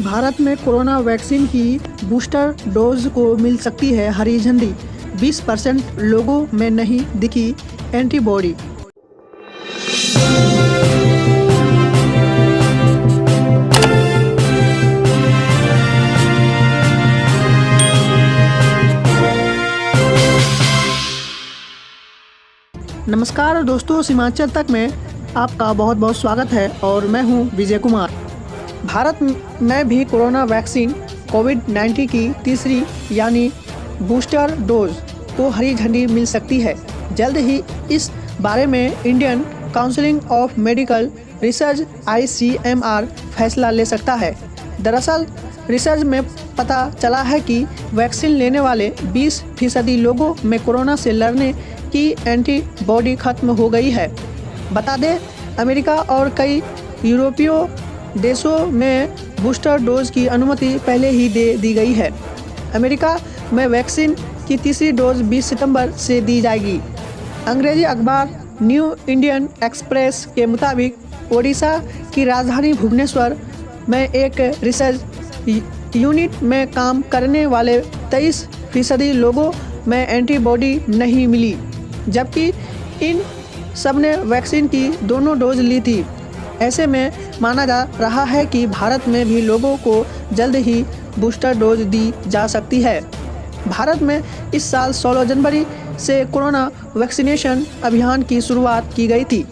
भारत में corona vaccine की booster dose को मिल सकती है हरी झंडी। 20% लोगों में नहीं दिखी एंटीबॉडी। नमस्कार दोस्तों, सीमांचल तक में आपका बहुत बहुत स्वागत है और मैं हूं विजय कुमार। भारत में भी कोरोना वैक्सीन कोविड-19 की तीसरी यानी बूस्टर डोज को हरी झंडी मिल सकती है। जल्द ही इस बारे में Indian council of medical research (ICMR) फैसला ले सकता है। दरअसल रिसर्च में पता चला है कि वैक्सीन लेने वाले 20% लोगों में कोरोना से लड़ने की एंटीबॉडी खत्म हो गई है। बता दें, अमेरिका और कई यूरोपीय देशों में बूस्टर डोज की अनुमति पहले ही दे दी गई है। अमेरिका में वैक्सीन की तीसरी डोज 20 सितंबर से दी जाएगी। अंग्रेजी अखबार न्यू इंडियन एक्सप्रेस के मुताबिक ओडिशा की राजधानी भुवनेश्वर में एक रिसर्च यूनिट में काम करने वाले 23% लोगों में एंटीबॉडी नहीं मिली, जबकि इन सबने वैक्सीन की दोनों डोज ली थी। ऐसे में माना जा रहा है कि भारत में भी लोगों को जल्द ही बूस्टर डोज दी जा सकती है। भारत में इस साल 16 जनवरी से कोरोना वैक्सीनेशन अभियान की शुरुआत की गई थी।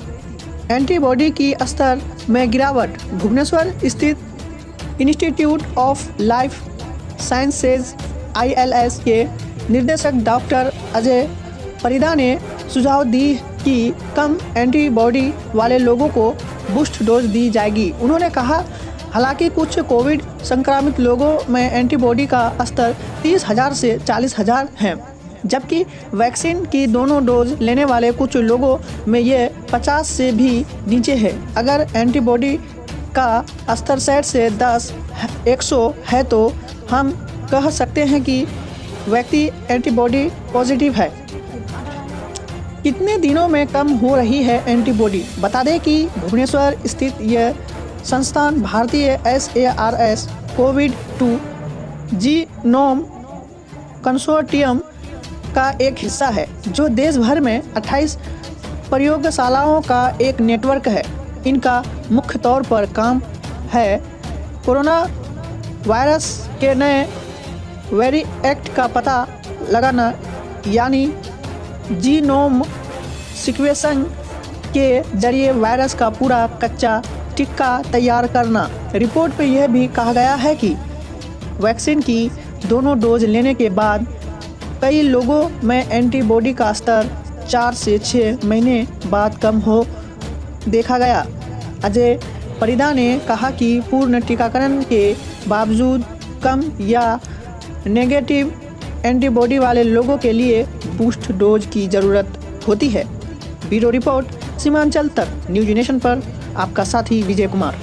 एंटीबॉडी की स्तर में गिरावट। भुवनेश्वर स्थित institute of life sciences (ILS) के निर्देशक डॉक्टर अजय परिदा ने सुझाव दी कि कम एंटीबॉडी वाले लोगों को बूस्ट डोज दी जाएगी। उन्होंने कहा, हालांकि कुछ कोविड संक्रमित लोगों में एंटीबॉडी का स्तर 30,000 से 40,000 है, जबकि वैक्सीन की दोनों डोज लेने वाले कुछ लोगों में ये 50 से भी नीचे है। अगर एंटीबॉडी का स्तर 60 से 100 है तो हम कह सकते हैं कि व्यक्ति एंटीबॉडी पॉजिटिव है। कितने दिनों में कम हो रही है एंटीबॉडी? बता दें कि भुवनेश्वर स्थित यह संस्थान भारतीय SARS कोविड-2 जीनोम कंसोर्टियम का एक हिस्सा है, जो देश भर में 28 प्रयोगशालाओं का एक नेटवर्क है। इनका मुख्य तौर पर काम है कोरोना वायरस के नए वेरिएंट का पता लगाना, यानी जीनोम सीक्वेंसिंग के जरिए वायरस का पूरा कच्चा टीका तैयार करना। रिपोर्ट में यह भी कहा गया है कि वैक्सीन की दोनों डोज लेने के बाद कई लोगों में एंटीबॉडी का स्तर 4 से 6 महीने बाद कम हो देखा गया। अजय परिदा ने कहा कि पूर्ण टीकाकरण के बावजूद कम या नेगेटिव एंटीबॉडी वाले लोगों के लिए बूस्ट डोज की ज़रूरत होती है। ब्यूरो रिपोर्ट, सीमांचल तक न्यूज नेशन पर आपका साथी विजय कुमार।